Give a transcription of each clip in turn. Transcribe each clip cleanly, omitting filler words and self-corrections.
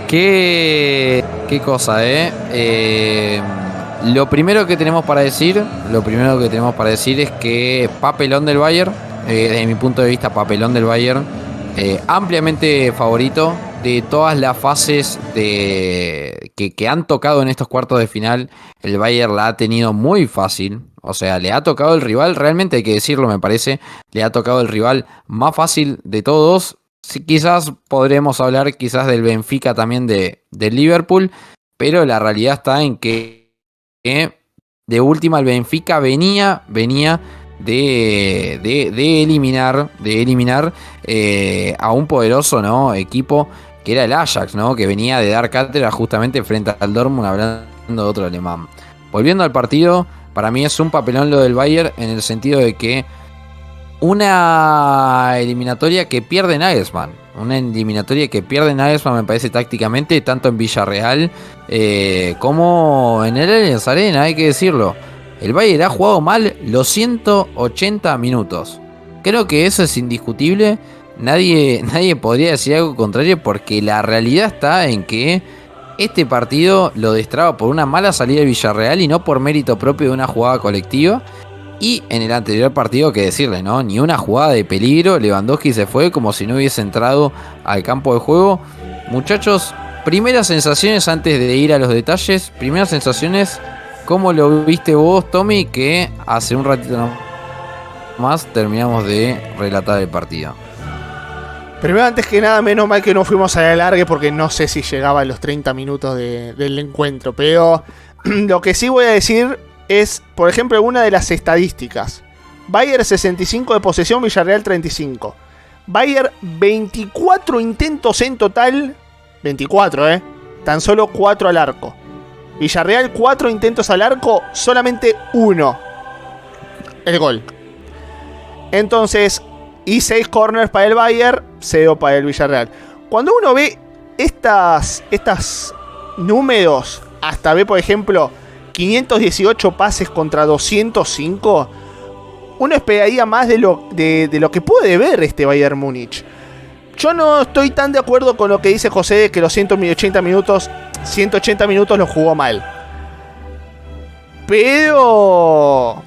Qué cosa, ¿eh? Lo primero que tenemos para decir es que papelón del Bayern, desde mi punto de vista, papelón del Bayern, ampliamente favorito de todas las fases que han tocado en estos cuartos de final. El Bayern la ha tenido muy fácil, o sea, le ha tocado el rival, realmente hay que decirlo, me parece, le ha tocado el rival más fácil de todos. Sí, quizás podremos hablar quizás del Benfica también del Liverpool, pero la realidad está en que de última el Benfica venía de eliminar a un poderoso, ¿no?, equipo que era el Ajax, ¿no?, que venía de dar cátedra justamente frente al Dortmund, hablando de otro alemán. Volviendo al partido, para mí es un papelón lo del Bayern en el sentido de que una eliminatoria que pierde Nagelsmann. Me parece tácticamente, tanto en Villarreal como en el Allianz Arena, hay que decirlo. El Bayern ha jugado mal los 180 minutos. Creo que eso es indiscutible. Nadie podría decir algo contrario, porque la realidad está en que este partido lo destraba por una mala salida de Villarreal y no por mérito propio de una jugada colectiva. Y en el anterior partido, que decirle, ¿no?, ni una jugada de peligro. Lewandowski se fue como si no hubiese entrado al campo de juego. Muchachos, primeras sensaciones antes de ir a los detalles. Primeras sensaciones, ¿cómo lo viste vos, Tommy? Que hace un ratito más terminamos de relatar el partido. Primero, antes que nada, menos mal que no fuimos a la largue, porque no sé si llegaba a los 30 minutos del encuentro. Pero lo que sí voy a decir es, por ejemplo, una de las estadísticas. Bayern 65 de posesión, Villarreal 35. Bayern 24 intentos en total. 24, tan solo 4 al arco. Villarreal 4 intentos al arco, solamente 1. El gol. Entonces, y 6 corners para el Bayern, 0 para el Villarreal. Cuando uno ve estas números, hasta ve, por ejemplo, 518 pases contra 205, uno esperaría más de lo que puede ver este Bayern Múnich. Yo no estoy tan de acuerdo con lo que dice José de que los 180 minutos los jugó mal. Pero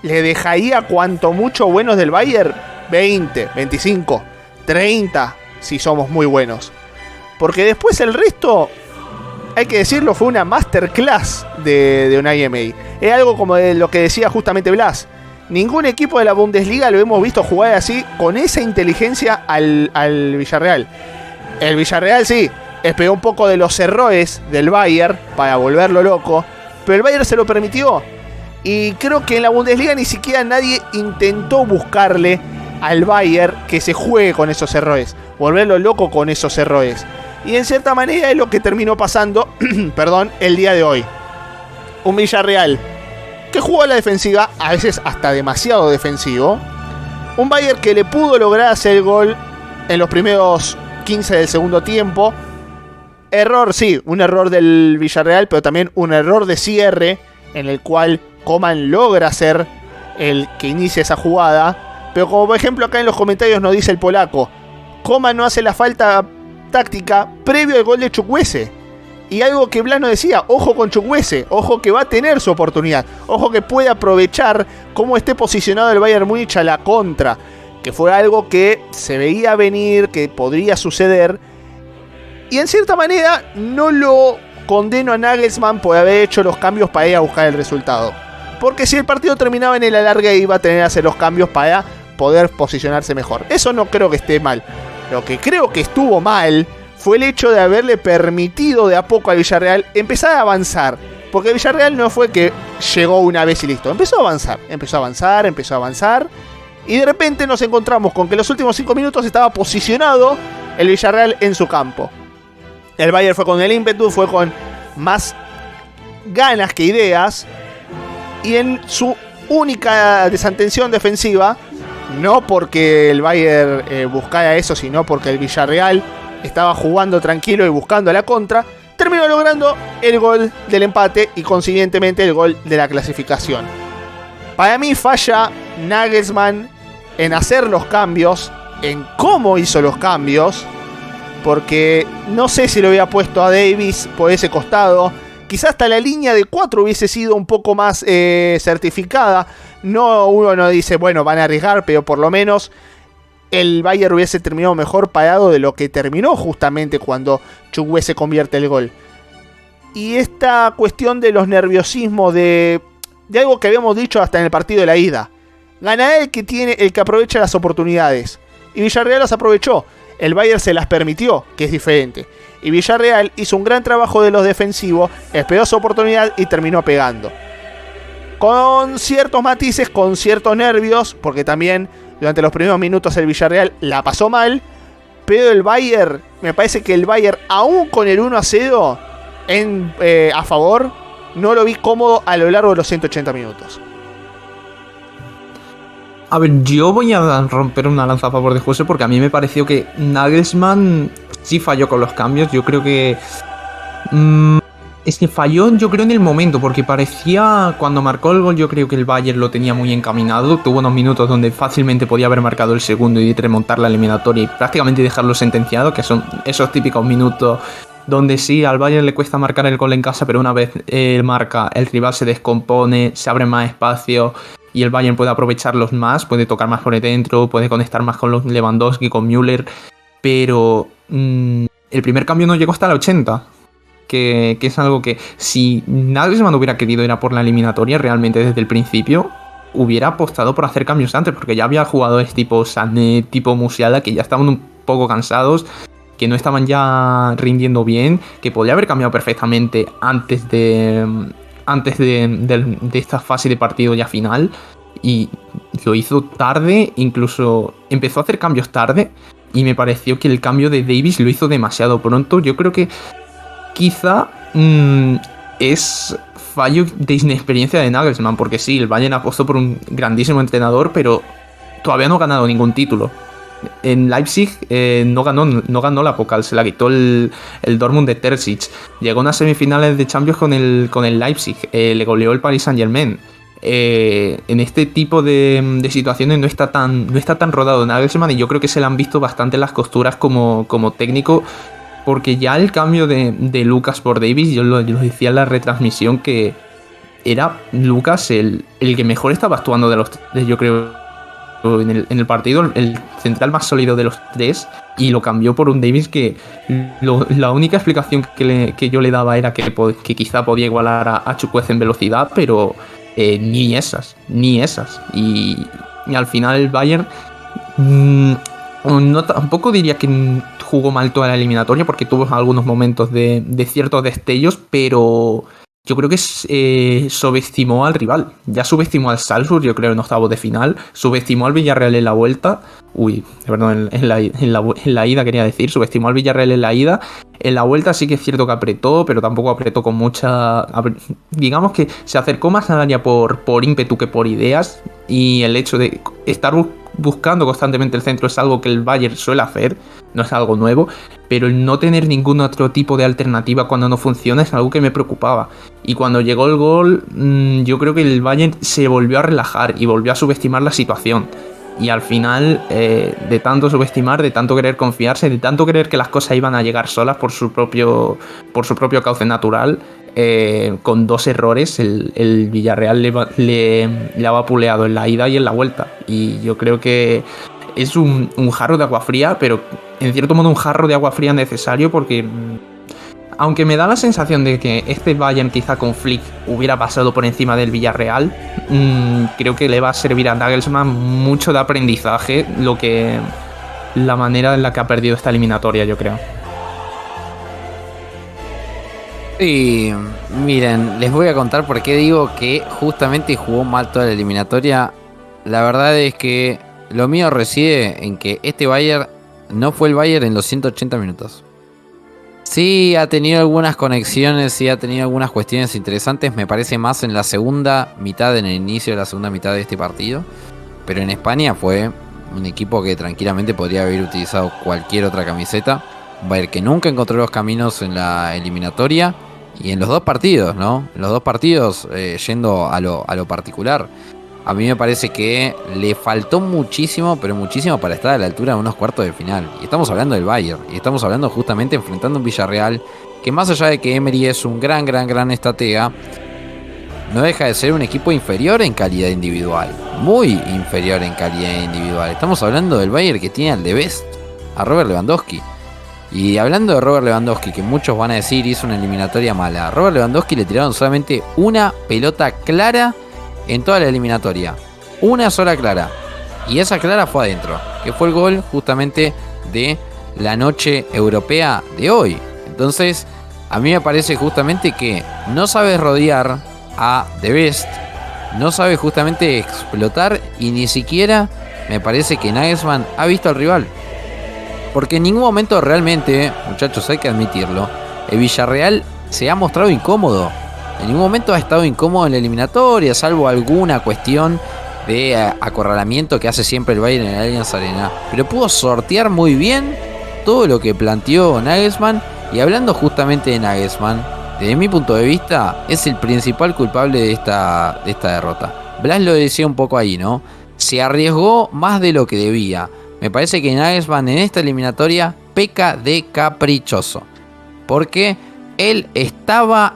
le dejaría cuanto mucho buenos del Bayern 20, 25, 30 si somos muy buenos. Porque después el resto, hay que decirlo, fue una masterclass de Unai Emery. Es algo como de lo que decía justamente Blas. Ningún equipo de la Bundesliga lo hemos visto jugar así, con esa inteligencia al Villarreal. El Villarreal sí, esperó un poco de los errores del Bayern para volverlo loco, pero el Bayern se lo permitió. Y creo que en la Bundesliga ni siquiera nadie intentó buscarle al Bayern que se juegue con esos errores, volverlo loco con esos errores. Y en cierta manera es lo que terminó pasando el día de hoy. Un Villarreal que jugó a la defensiva, a veces hasta demasiado defensivo. Un Bayern que le pudo lograr hacer el gol en los primeros 15 del segundo tiempo. Error, sí, un error del Villarreal, pero también un error de cierre en el cual Coman logra ser el que inicia esa jugada. Pero como por ejemplo acá en los comentarios nos dice el polaco, Coman no hace la falta táctica previo al gol de Chukwueze. Y algo que Blas nos decía, ojo con Chukwueze, ojo que va a tener su oportunidad, ojo que puede aprovechar cómo esté posicionado el Bayern Múnich a la contra, que fue algo que se veía venir, que podría suceder. Y en cierta manera no lo condeno a Nagelsmann por haber hecho los cambios para ir a buscar el resultado, porque si el partido terminaba en el alargue iba a tener que hacer los cambios para poder posicionarse mejor. Eso no creo que esté mal. Lo que creo que estuvo mal fue el hecho de haberle permitido de a poco al Villarreal empezar a avanzar. Porque el Villarreal no fue que llegó una vez y listo. Empezó a avanzar. Y de repente nos encontramos con que en los últimos 5 minutos estaba posicionado el Villarreal en su campo. El Bayern fue con el ímpetu, fue con más ganas que ideas. Y en su única desatención defensiva, no porque el Bayern buscara eso, sino porque el Villarreal estaba jugando tranquilo y buscando la contra, terminó logrando el gol del empate y consiguientemente el gol de la clasificación. Para mí falla Nagelsmann en hacer los cambios, en cómo hizo los cambios, porque no sé si lo hubiera puesto a Davis por ese costado. Quizás hasta la línea de 4 hubiese sido un poco más certificada. No, uno no dice, bueno, van a arriesgar, pero por lo menos el Bayern hubiese terminado mejor parado de lo que terminó justamente cuando Chukwueze convierte el gol. Y esta cuestión de los nerviosismos, de algo que habíamos dicho hasta en el partido de la ida. Gana el que aprovecha las oportunidades. Y Villarreal las aprovechó. El Bayern se las permitió, que es diferente. Y Villarreal hizo un gran trabajo de los defensivos, esperó su oportunidad y terminó pegando. Con ciertos matices, con ciertos nervios, porque también durante los primeros minutos el Villarreal la pasó mal. Pero el Bayern, me parece que el Bayern, aún con el 1-0 a favor, no lo vi cómodo a lo largo de los 180 minutos. A ver, yo voy a romper una lanza a favor de José porque a mí me pareció que Nagelsmann sí falló con los cambios. Yo creo que... es que falló, yo creo, en el momento, porque parecía, cuando marcó el gol, yo creo que el Bayern lo tenía muy encaminado. Tuvo unos minutos donde fácilmente podía haber marcado el segundo y remontar la eliminatoria y prácticamente dejarlo sentenciado, que son esos típicos minutos donde sí, al Bayern le cuesta marcar el gol en casa, pero una vez marca, el rival se descompone, se abre más espacio y el Bayern puede aprovecharlos más, puede tocar más por dentro, puede conectar más con los Lewandowski, con Müller, pero el primer cambio no llegó hasta el 80, que es algo que si Nagelsmann hubiera querido ir a por la eliminatoria realmente desde el principio, hubiera apostado por hacer cambios antes, porque ya había jugadores tipo Sané, tipo Musiala, que ya estaban un poco cansados, que no estaban ya rindiendo bien, que podría haber cambiado perfectamente antes de esta fase de partido ya final, y lo hizo tarde, incluso empezó a hacer cambios tarde, y me pareció que el cambio de Davis lo hizo demasiado pronto. Yo creo que quizá es fallo de inexperiencia de Nagelsmann, porque sí, el Bayern apostó por un grandísimo entrenador, pero todavía no ha ganado ningún título. En Leipzig no ganó la Pokal, se la quitó el Dortmund de Terzic. Llegó a unas semifinales de Champions con el Leipzig, le goleó el Paris Saint-Germain. En este tipo de situaciones no está tan rodado Nagelsmann, y yo creo que se le han visto bastante las costuras como técnico, porque ya el cambio de Lucas por Davis, yo lo decía en la retransmisión, que era Lucas el que mejor estaba actuando de los tres, yo creo, en el partido, el central más sólido de los tres, y lo cambió por un Davis que la única explicación que yo le daba era que quizá podía igualar a Chukwueze en velocidad, pero ni esas. Y al final el Bayern tampoco diría que jugó mal toda la eliminatoria, porque tuvo algunos momentos de ciertos destellos, pero yo creo que subestimó al rival. Ya subestimó al Salzburg, yo creo, en octavos de final. Subestimó al Villarreal en la vuelta. Perdón, en la ida quería decir. Subestimó al Villarreal en la ida. En la vuelta sí que es cierto que apretó, pero tampoco apretó con mucha... Digamos que se acercó más al área por ímpetu que por ideas. Y el hecho de estar buscando constantemente el centro es algo que el Bayern suele hacer, no es algo nuevo, pero el no tener ningún otro tipo de alternativa cuando no funciona es algo que me preocupaba. Y cuando llegó el gol, yo creo que el Bayern se volvió a relajar y volvió a subestimar la situación. Y al final, de tanto subestimar, de tanto querer confiarse, de tanto querer que las cosas iban a llegar solas por su propio cauce natural, con dos errores, el Villarreal le ha vapuleado en la ida y en la vuelta. Y yo creo que es un jarro de agua fría, pero en cierto modo un jarro de agua fría necesario, porque aunque me da la sensación de que este Bayern quizá con Flick hubiera pasado por encima del Villarreal, creo que le va a servir a Nagelsmann mucho de aprendizaje la manera en la que ha perdido esta eliminatoria, yo creo. Y miren, les voy a contar por qué digo que justamente jugó mal toda la eliminatoria. La verdad es que lo mío reside en que este Bayern no fue el Bayern en los 180 minutos. Sí ha tenido algunas conexiones, sí ha tenido algunas cuestiones interesantes, me parece más en la segunda mitad, en el inicio de la segunda mitad de este partido. Pero en España fue un equipo que tranquilamente podría haber utilizado cualquier otra camiseta. Bayern que nunca encontró los caminos en la eliminatoria y en los dos partidos, ¿no? En los dos partidos, yendo a lo particular. a mí me parece que le faltó muchísimo, pero muchísimo para estar a la altura de unos cuartos de final. Y estamos hablando del Bayern, y estamos hablando justamente enfrentando un Villarreal que, más allá de que Emery es un gran estratega, no deja de ser un equipo inferior en calidad individual, muy inferior en calidad individual. Estamos hablando del Bayern que tiene al de Best, a Robert Lewandowski. Y hablando de Robert Lewandowski, que muchos van a decir hizo una eliminatoria mala, a Robert Lewandowski le tiraron solamente una pelota clara en toda la eliminatoria, una sola clara, y esa clara fue adentro, que fue el gol justamente de la noche europea de hoy. Entonces a mí me parece justamente que no sabes rodear a The Best, no sabe justamente explotar, y ni siquiera me parece que Nagelsmann ha visto al rival, porque en ningún momento realmente, muchachos, hay que admitirlo, el Villarreal se ha mostrado incómodo. En ningún momento ha estado incómodo en la eliminatoria, salvo alguna cuestión de acorralamiento que hace siempre el Bayern en el Allianz Arena, pero pudo sortear muy bien todo lo que planteó Nagelsmann. Y hablando justamente de Nagelsmann, desde mi punto de vista, es el principal culpable de esta derrota. Blas lo decía un poco ahí, ¿no? Se arriesgó más de lo que debía. Me parece que Nagelsmann en esta eliminatoria peca de caprichoso, porque él estaba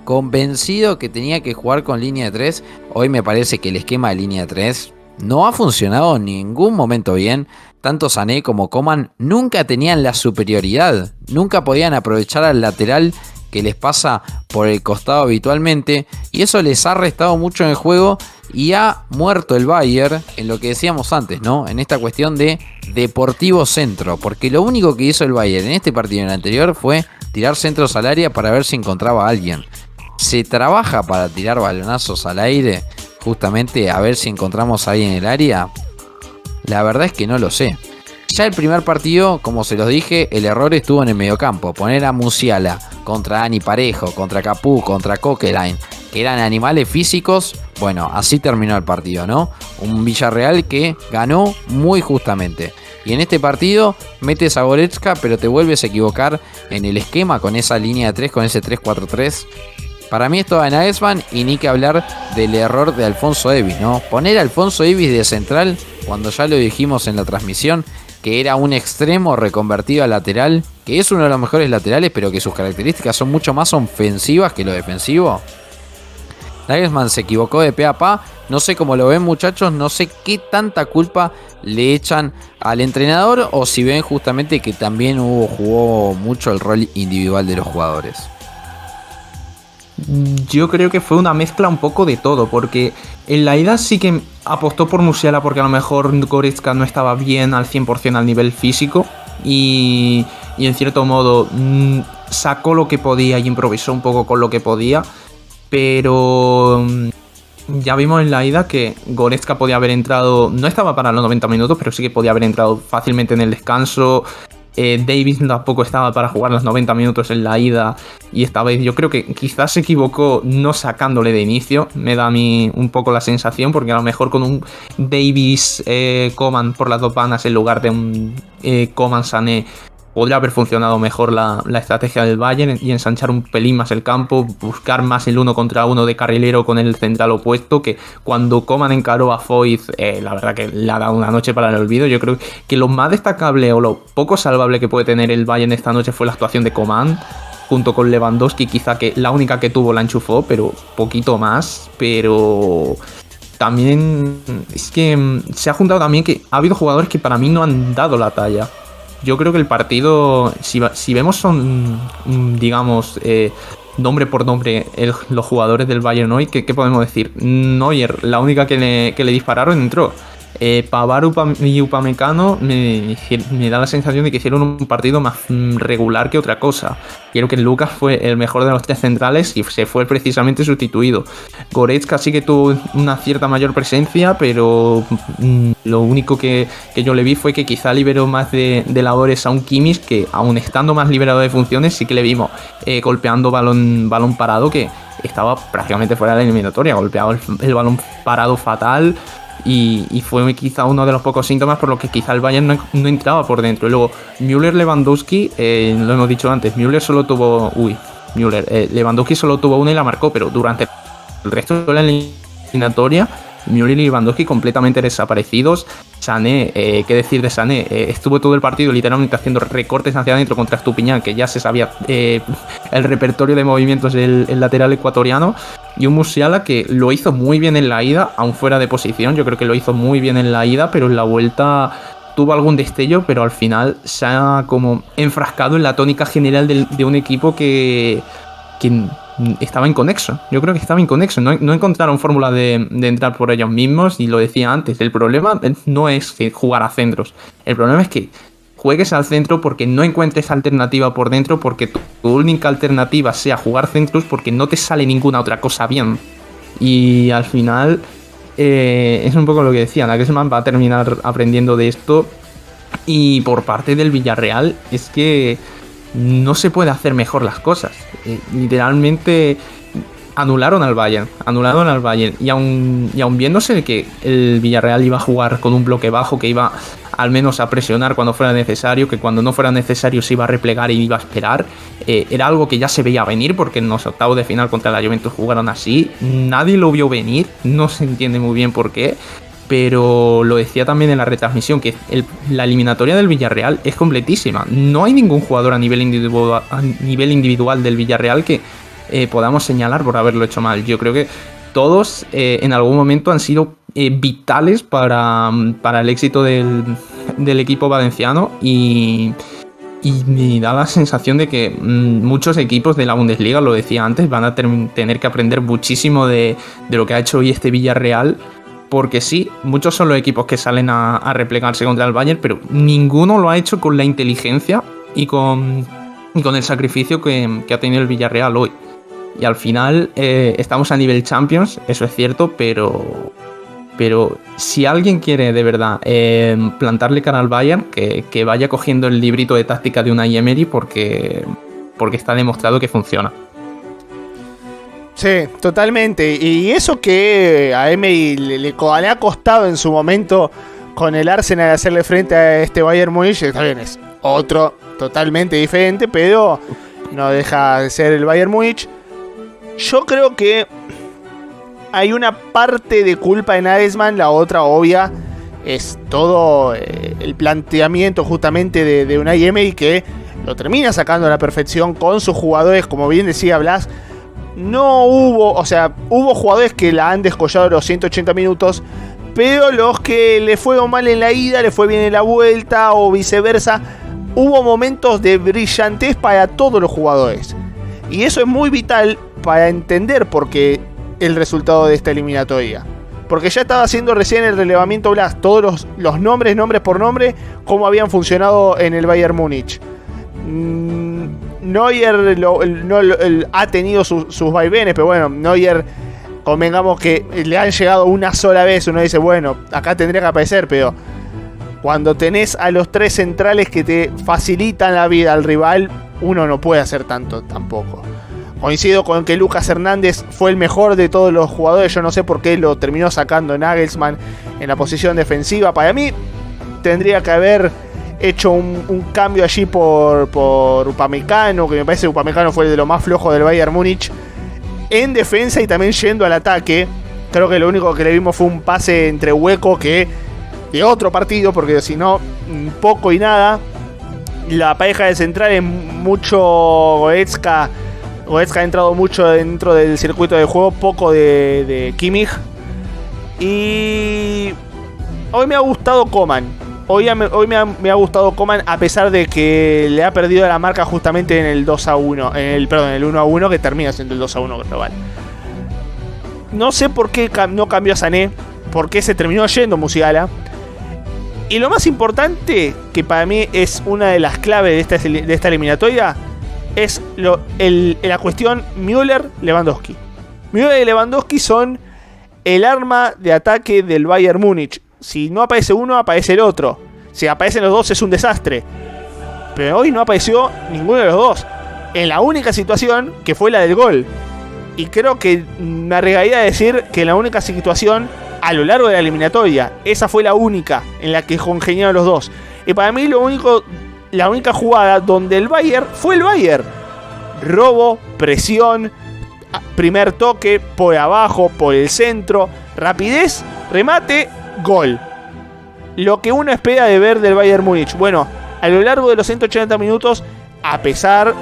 convencido que tenía que jugar con línea de 3. Hoy me parece que el esquema de línea de 3 no ha funcionado en ningún momento bien. Tanto Sané como Coman nunca tenían la superioridad, nunca podían aprovechar al lateral que les pasa por el costado habitualmente, y eso les ha restado mucho en el juego y ha muerto el Bayern en lo que decíamos antes, ¿no? En esta cuestión de deportivo centro, porque lo único que hizo el Bayern en este partido y en el anterior fue tirar centros al área para ver si encontraba a alguien. Se trabaja para tirar balonazos al aire, justamente a ver si encontramos a alguien en el área. La verdad es que no lo sé. Ya el primer partido, como se los dije, el error estuvo en el mediocampo. Poner a Musiala contra Dani Parejo, contra Cafú, contra Coquelin, que eran animales físicos. Bueno, así terminó el partido, ¿no? Un Villarreal que ganó muy justamente. Y en este partido metes a Goretzka, pero te vuelves a equivocar en el esquema con esa línea de 3, con ese 3-4-3. Para mí esto de Nagelsmann, y ni que hablar del error de Alphonso Davies, ¿no? Poner a Alphonso Davies de central, cuando ya lo dijimos en la transmisión, que era un extremo reconvertido a lateral, que es uno de los mejores laterales, pero que sus características son mucho más ofensivas que lo defensivo. Nagelsmann se equivocó de pe a pa. No sé cómo lo ven, muchachos, no sé qué tanta culpa le echan al entrenador, o si ven justamente que también jugó mucho el rol individual de los jugadores. Yo creo que fue una mezcla un poco de todo, porque en la ida sí que apostó por Musiala porque a lo mejor Goretzka no estaba bien al 100% al nivel físico, y en cierto modo sacó lo que podía y improvisó un poco con lo que podía, pero ya vimos en la ida que Goretzka podía haber entrado, no estaba para los 90 minutos, pero sí que podía haber entrado fácilmente en el descanso. Davies tampoco estaba para jugar los 90 minutos en la ida, y esta vez yo creo que quizás se equivocó no sacándole de inicio. Me da a mí un poco la sensación, porque a lo mejor con un Davies Coman por las dos bandas en lugar de un Coman Sané podría haber funcionado mejor la estrategia del Bayern, y ensanchar un pelín más el campo, buscar más el 1 contra 1 de carrilero con el central opuesto, que cuando Coman encaró a Foyth, la verdad que le ha dado una noche para el olvido. Yo creo que lo más destacable o lo poco salvable que puede tener el Bayern esta noche fue la actuación de Coman, junto con Lewandowski, quizá que la única que tuvo la enchufó, pero poquito más. Pero también es que se ha juntado también que ha habido jugadores que para mí no han dado la talla. Yo creo que el partido, si vemos son, digamos, nombre por nombre los jugadores del Bayern hoy, ¿qué podemos decir? Neuer, la única que le dispararon, entró. Pavard y Upamecano me da la sensación de que hicieron un partido más regular que otra cosa. Creo que Lucas fue el mejor de los tres centrales y se fue precisamente sustituido. Goretzka sí que tuvo una cierta mayor presencia, pero lo único que yo le vi fue que quizá liberó más de labores a un Kimmich, que aún estando más liberado de funciones sí que le vimos golpeando balón parado, que estaba prácticamente fuera de la eliminatoria, golpeaba el balón parado fatal. Y fue quizá uno de los pocos síntomas por los que quizá el Bayern no entraba por dentro. Y luego Müller-Lewandowski, lo hemos dicho antes, Lewandowski solo tuvo una y la marcó, pero durante el resto de la eliminatoria Müller y Lewandowski completamente desaparecidos. Sané, qué decir de Sané, estuvo todo el partido literalmente haciendo recortes hacia adentro contra Estupiñán, que ya se sabía el repertorio de movimientos del lateral ecuatoriano, y un Musiala que lo hizo muy bien en la ida, aún fuera de posición. Yo creo que lo hizo muy bien en la ida, pero en la vuelta tuvo algún destello, pero al final se ha como enfrascado en la tónica general de un equipo que estaba inconexo. Yo creo que estaba inconexo. No encontraron fórmula de entrar por ellos mismos, y lo decía antes, el problema no es que jugar a centros. El problema es que juegues al centro porque no encuentres alternativa por dentro, porque tu única alternativa sea jugar centros, porque no te sale ninguna otra cosa bien. Y al final es un poco lo que decía, Nagelsmann va a terminar aprendiendo de esto. Y por parte del Villarreal es que no se puede hacer mejor las cosas. Literalmente anularon al Bayern. Y aun viéndose que el Villarreal iba a jugar con un bloque bajo, que iba al menos a presionar cuando fuera necesario, que cuando no fuera necesario se iba a replegar y iba a esperar, era algo que ya se veía venir, porque en los octavos de final contra la Juventus jugaron así. Nadie lo vio venir, no se entiende muy bien por qué. Pero lo decía también en la retransmisión, que la eliminatoria del Villarreal es completísima. No hay ningún jugador a nivel individual del Villarreal que podamos señalar por haberlo hecho mal. Yo creo que todos en algún momento han sido vitales para el éxito del equipo valenciano, y me da la sensación de que muchos equipos de la Bundesliga, lo decía antes, van a tener que aprender muchísimo de lo que ha hecho hoy este Villarreal. Porque sí, muchos son los equipos que salen a replegarse contra el Bayern, pero ninguno lo ha hecho con la inteligencia y con el sacrificio que ha tenido el Villarreal hoy. Y al final estamos a nivel Champions, eso es cierto, pero si alguien quiere de verdad plantarle cara al Bayern, que vaya cogiendo el librito de táctica de Unai Emery, porque está demostrado que funciona. Sí, totalmente. Y eso que a Emery le ha costado en su momento con el Arsenal hacerle frente a este Bayern Múnich, está bien, es otro totalmente diferente, pero no deja de ser el Bayern Múnich. Yo creo que hay una parte de culpa en Nagelsmann, la otra obvia es todo el planteamiento justamente de Unai Emery, que lo termina sacando a la perfección con sus jugadores, como bien decía Blas. No hubo, o sea, hubo jugadores que la han descollado los 180 minutos, pero los que le fue mal en la ida, le fue bien en la vuelta o viceversa. Hubo momentos de brillantez para todos los jugadores. Y eso es muy vital para entender por qué el resultado de esta eliminatoria. Porque ya estaba haciendo recién el relevamiento Blas, todos los nombres por nombre, cómo habían funcionado en el Bayern Múnich. Neuer ha tenido sus vaivenes, pero bueno, Neuer, convengamos que le han llegado una sola vez. Uno dice, bueno, acá tendría que aparecer, pero cuando tenés a los tres centrales que te facilitan la vida al rival, uno no puede hacer tanto tampoco. Coincido con que Lucas Hernández fue el mejor de todos los jugadores. Yo no sé por qué lo terminó sacando Nagelsmann en la posición defensiva. Para mí tendría que haber hecho un cambio allí por Upamecano, que me parece que Upamecano fue el de lo más flojo del Bayern Múnich en defensa y también yendo al ataque. Creo que lo único que le vimos fue un pase entre hueco que de otro partido, porque si no, poco y nada. La pareja de centrales, mucho Goretzka ha entrado mucho dentro del circuito de juego, poco de Kimmich. Y hoy me ha gustado Coman. Hoy me ha gustado Coman, a pesar de que le ha perdido la marca justamente en el 2-1. En el 1-1, que termina siendo el 2-1 global. No sé por qué no cambió a Sané, por qué se terminó yendo Musiala. Y lo más importante, que para mí es una de las claves de esta eliminatoria, es la cuestión Müller-Lewandowski. Müller y Lewandowski son el arma de ataque del Bayern Múnich. Si no aparece uno, aparece el otro. Si aparecen los dos, es un desastre. Pero hoy no apareció ninguno de los dos, en la única situación que fue la del gol. Y creo que me arriesgaría a decir que la única situación a lo largo de la eliminatoria, esa fue la única en la que congeniaron los dos. Y para mí la única jugada donde el Bayern fue el Bayern. Robo, presión, primer toque, por abajo, por el centro, rapidez, remate, gol. Lo que uno espera de ver del Bayern Múnich. Bueno, a lo largo de los 180 minutos, a pesar,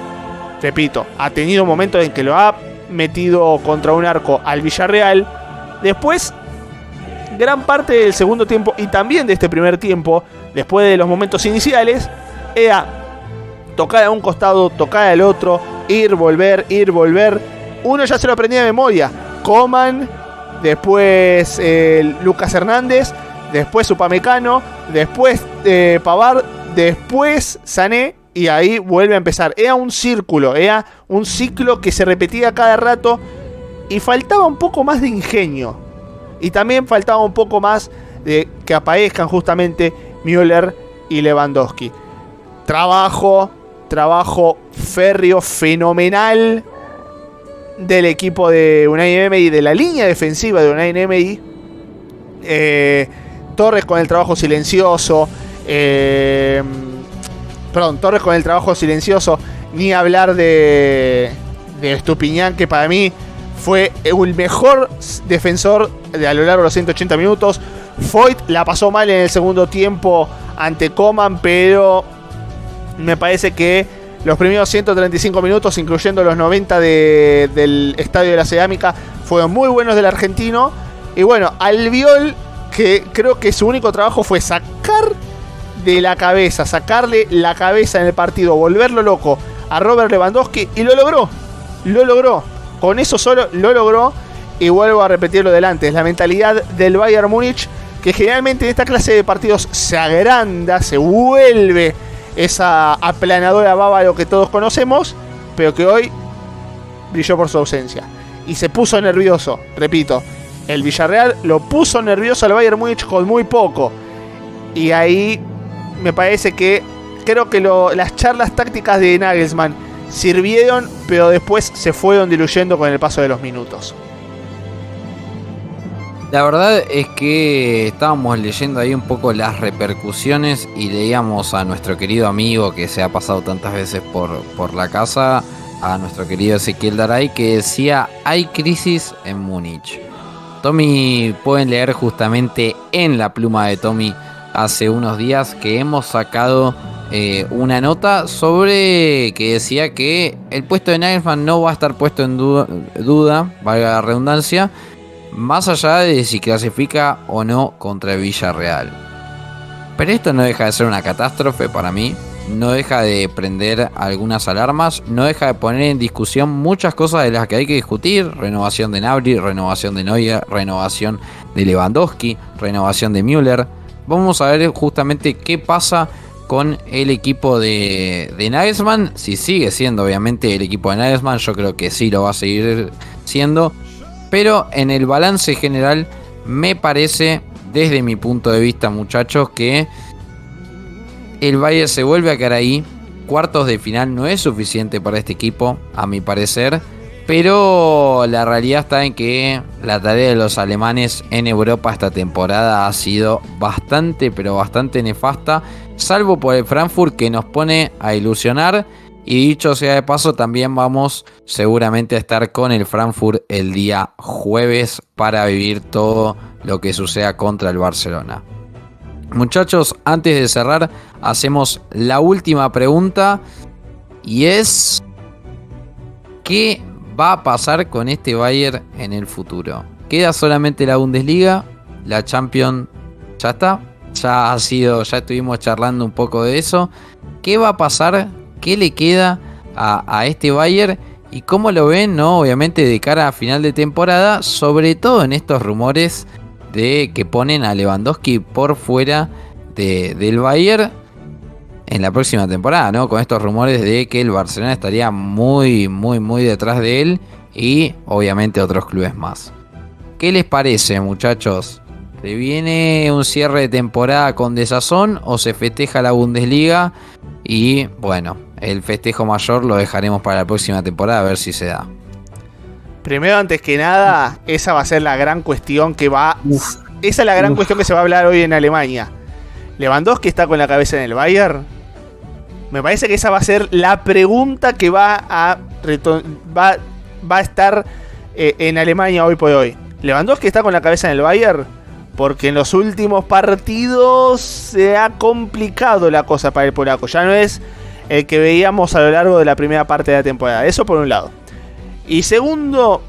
repito, ha tenido momentos en que lo ha metido contra un arco al Villarreal. Después, gran parte del segundo tiempo y también de este primer tiempo, después de los momentos iniciales, era tocar a un costado, tocar al otro, ir, volver. Uno ya se lo aprendía de memoria. Coman, después Lucas Hernández, después Upamecano, después Pavard, después Sané, y ahí vuelve a empezar. Era un círculo, era un ciclo que se repetía cada rato y faltaba un poco más de ingenio. Y también faltaba un poco más de que aparezcan justamente Müller y Lewandowski. Trabajo férreo, fenomenal del equipo de Unai Emery, de la línea defensiva de Unai Emery. Torres con el trabajo silencioso. Torres con el trabajo silencioso. Ni hablar de Estupiñán, que para mí fue el mejor defensor a lo largo de los 180 minutos. Foyt la pasó mal en el segundo tiempo ante Coman, pero me parece que los primeros 135 minutos, incluyendo los 90 del Estadio de la Cerámica, fueron muy buenos del argentino. Y bueno, Albiol, que creo que su único trabajo fue sacarle la cabeza en el partido, volverlo loco a Robert Lewandowski, y lo logró. Con eso solo lo logró. Y vuelvo a repetirlo delante, es la mentalidad del Bayern Múnich, que generalmente en esta clase de partidos se agranda, se vuelve esa aplanadora bávaro que todos conocemos, pero que hoy brilló por su ausencia. Y se puso nervioso, repito, el Villarreal lo puso nervioso al Bayern Múnich con muy poco. Y ahí me parece que, creo que las charlas tácticas de Nagelsmann sirvieron, pero después se fueron diluyendo con el paso de los minutos. La verdad es que estábamos leyendo ahí un poco las repercusiones y leíamos a nuestro querido amigo que se ha pasado tantas veces por la casa, a nuestro querido Ezequiel Daray, que decía: hay crisis en Múnich. Tommy, pueden leer justamente en la pluma de Tommy hace unos días que hemos sacado una nota sobre que decía que el puesto de Nagelsmann no va a estar puesto en duda, valga la redundancia, más allá de si clasifica o no contra el Villarreal. Pero esto no deja de ser una catástrofe para mí, no deja de prender algunas alarmas, no deja de poner en discusión muchas cosas de las que hay que discutir: renovación de Gnabry, renovación de Neuer, renovación de Lewandowski, renovación de Müller. Vamos a ver justamente qué pasa con el equipo de Nagelsmann, si sigue siendo obviamente el equipo de Nagelsmann. Yo creo que sí lo va a seguir siendo, pero en el balance general me parece, desde mi punto de vista, muchachos, que el Bayern se vuelve a quedar ahí. Cuartos de final no es suficiente para este equipo, a mi parecer, pero la realidad está en que la tarea de los alemanes en Europa esta temporada ha sido bastante, pero bastante nefasta, salvo por el Frankfurt, que nos pone a ilusionar. Y dicho sea de paso, también vamos seguramente a estar con el Frankfurt el día jueves para vivir todo lo que suceda contra el Barcelona. Muchachos, antes de cerrar, hacemos la última pregunta, y es: ¿qué va a pasar con este Bayern en el futuro? ¿Queda solamente la Bundesliga? ¿La Champions ya está? Ya estuvimos charlando un poco de eso. ¿Qué va a pasar? ¿Qué le queda a este Bayern? ¿Y cómo lo ven, no? Obviamente de cara a final de temporada, sobre todo en estos rumores de que ponen a Lewandowski por fuera del Bayern en la próxima temporada, ¿no? Con estos rumores de que el Barcelona estaría muy, muy, muy detrás de él, y obviamente otros clubes más. ¿Qué les parece, muchachos? ¿Se viene un cierre de temporada con desazón o se festeja la Bundesliga? Y bueno, el festejo mayor lo dejaremos para la próxima temporada, a ver si se da. Primero, antes que nada, esa va a ser la gran cuestión que va... Esa es la gran cuestión que se va a hablar hoy en Alemania. ¿Lewandowski está con la cabeza en el Bayern? Me parece que esa va a ser la pregunta que va a va a estar en Alemania hoy por hoy. Lewandowski está con la cabeza en el Bayern porque en los últimos partidos se ha complicado la cosa para el polaco. Ya no es el que veíamos a lo largo de la primera parte de la temporada. Eso por un lado. Y segundo,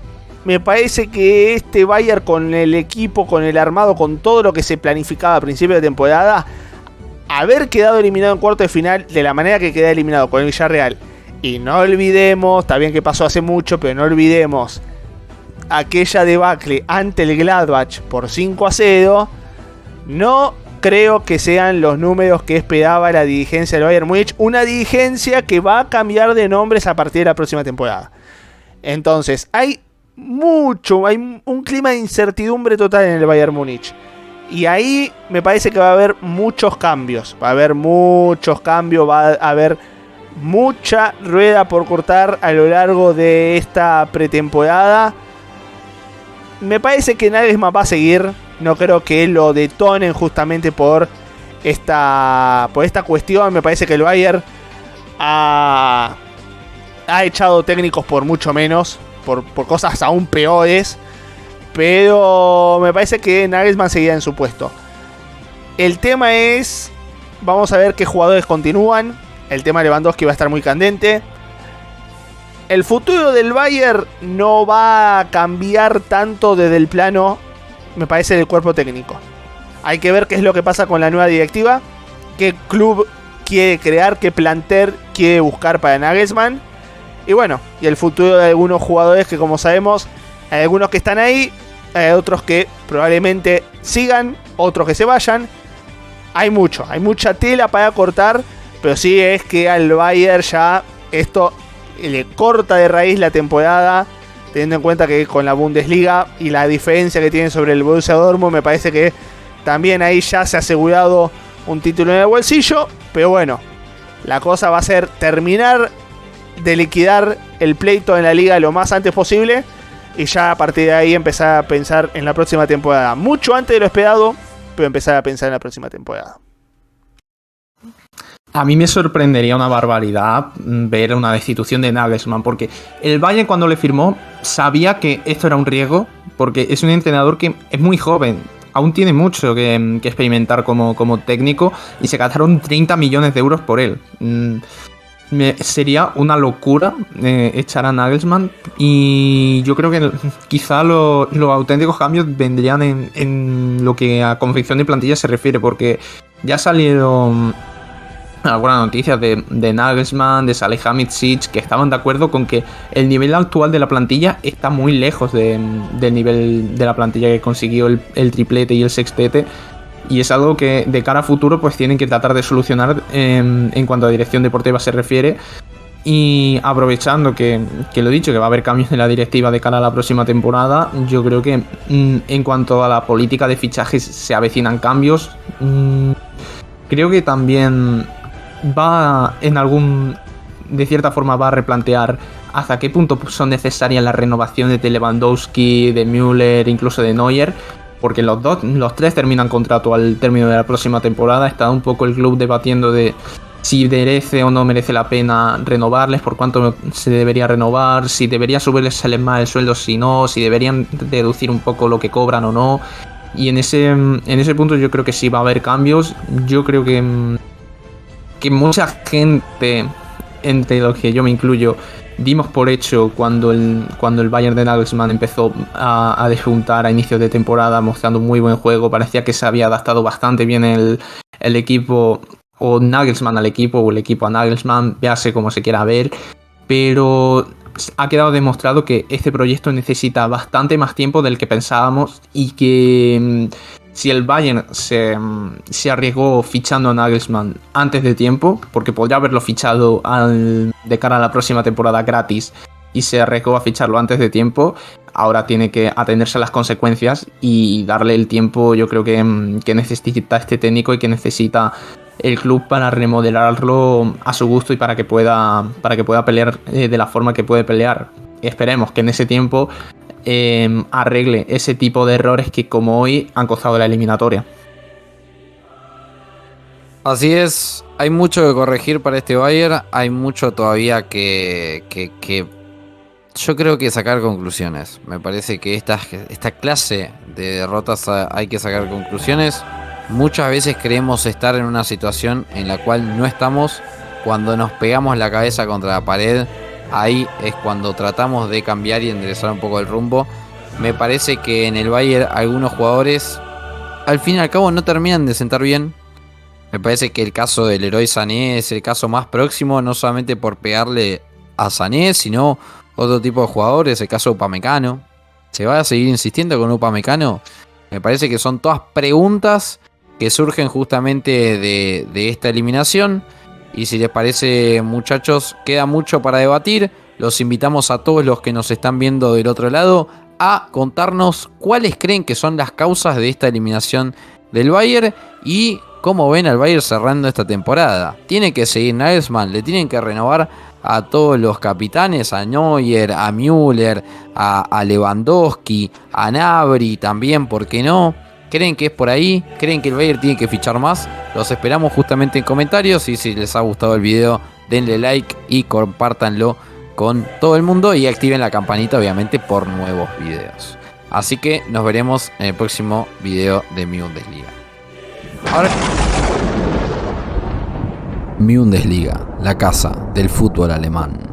me parece que este Bayern con el equipo, con el armado, con todo lo que se planificaba a principio de temporada, haber quedado eliminado en cuarto de final de la manera que queda eliminado con el Villarreal. Y no olvidemos, está bien que pasó hace mucho, pero no olvidemos aquella debacle ante el Gladbach por 5-0. No creo que sean los números que esperaba la dirigencia del Bayern Múnich. Una dirigencia que va a cambiar de nombres a partir de la próxima temporada. Entonces, hay un clima de incertidumbre total en el Bayern Múnich. Y ahí me parece que va a haber muchos cambios. Va a haber mucha rueda por cortar a lo largo de esta pretemporada. Me parece que Nagelsmann va a seguir. No creo que lo detonen justamente por esta cuestión. Me parece que el Bayern ha echado técnicos por mucho menos, por cosas aún peores. Pero me parece que Nagelsmann seguirá en su puesto. El tema es, vamos a ver qué jugadores continúan. El tema de Lewandowski va a estar muy candente. El futuro del Bayern no va a cambiar tanto desde el plano, me parece, del cuerpo técnico. Hay que ver qué es lo que pasa con la nueva directiva, qué club quiere crear, qué plantel quiere buscar para Nagelsmann. Y bueno, y el futuro de algunos jugadores que, como sabemos, hay algunos que están ahí, hay otros que probablemente sigan, otros que se vayan. Hay mucha tela para cortar, pero sí es que al Bayern ya esto le corta de raíz la temporada, teniendo en cuenta que con la Bundesliga y la diferencia que tiene sobre el Borussia Dortmund, me parece que también ahí ya se ha asegurado un título en el bolsillo. Pero bueno, la cosa va a ser terminar de liquidar el pleito en la liga lo más antes posible y ya a partir de ahí empezar a pensar en la próxima temporada. Mucho antes de lo esperado, pero empezar a pensar en la próxima temporada. A mí me sorprendería una barbaridad ver una destitución de Nagelsmann, porque el Bayern, cuando le firmó, sabía que esto era un riesgo, porque es un entrenador que es muy joven, aún tiene mucho que experimentar como técnico, y se gastaron 30 millones de euros por él. Sería una locura echar a Nagelsmann, y yo creo que quizá los auténticos cambios vendrían en lo que a confección de plantilla se refiere, porque ya salieron algunas noticias de Nagelsmann, de Salihamidzic, que estaban de acuerdo con que el nivel actual de la plantilla está muy lejos del nivel de la plantilla que consiguió el triplete y el sextete, y es algo que de cara a futuro pues tienen que tratar de solucionar en cuanto a dirección deportiva se refiere. Y aprovechando que lo he dicho, que va a haber cambios en la directiva de cara a la próxima temporada, yo creo que en cuanto a la política de fichajes se avecinan cambios. Creo que también de cierta forma va a replantear hasta qué punto son necesarias las renovaciones de Lewandowski, de Müller, incluso de Neuer, porque los tres terminan contrato al término de la próxima temporada. Está un poco el club debatiendo de si merece o no merece la pena renovarles, por cuánto se debería renovar, si debería subirles más el sueldo, si no, si deberían reducir un poco lo que cobran o no. Y en ese punto yo creo que sí va a haber cambios. Yo creo que mucha gente, entre los que yo me incluyo, dimos por hecho cuando el Bayern de Nagelsmann empezó a despuntar a inicios de temporada mostrando un muy buen juego. Parecía que se había adaptado bastante bien el equipo, o Nagelsmann al equipo, o el equipo a Nagelsmann, véase como se quiera ver, pero ha quedado demostrado que este proyecto necesita bastante más tiempo del que pensábamos, y que si el Bayern se arriesgó fichando a Nagelsmann antes de tiempo, porque podría haberlo fichado de cara a la próxima temporada gratis, y se arriesgó a ficharlo antes de tiempo, ahora tiene que atenerse a las consecuencias y darle el tiempo, yo creo que necesita este técnico y que necesita el club para remodelarlo a su gusto y para que pueda pelear de la forma que puede pelear. Esperemos que en ese tiempo arregle ese tipo de errores que, como hoy, han costado la eliminatoria. Así es, hay mucho que corregir para este Bayern, hay mucho todavía que Yo creo que sacar conclusiones. Me parece que esta clase de derrotas hay que sacar conclusiones. Muchas veces creemos estar en una situación en la cual no estamos. Cuando nos pegamos la cabeza contra la pared, ahí es cuando tratamos de cambiar y enderezar un poco el rumbo. Me parece que en el Bayern algunos jugadores al fin y al cabo no terminan de sentar bien. Me parece que el caso del Leroy Sané es el caso más próximo, no solamente por pegarle a Sané, sino otro tipo de jugadores, el caso de Upamecano. ¿Se va a seguir insistiendo con Upamecano? Me parece que son todas preguntas que surgen justamente de esta eliminación. Y si les parece, muchachos, queda mucho para debatir. Los invitamos a todos los que nos están viendo del otro lado a contarnos cuáles creen que son las causas de esta eliminación del Bayern y cómo ven al Bayern cerrando esta temporada. Tiene que seguir Nagelsmann, le tienen que renovar a todos los capitanes, a Neuer, a Müller, a Lewandowski, a Gnabry también, ¿por qué no? ¿Creen que es por ahí? ¿Creen que el Bayern tiene que fichar más? Los esperamos justamente en comentarios y si les ha gustado el video denle like y compártanlo con todo el mundo y activen la campanita obviamente por nuevos videos. Así que nos veremos en el próximo video de Mi Bundesliga. Ahora... Mi Bundesliga, la casa del fútbol alemán.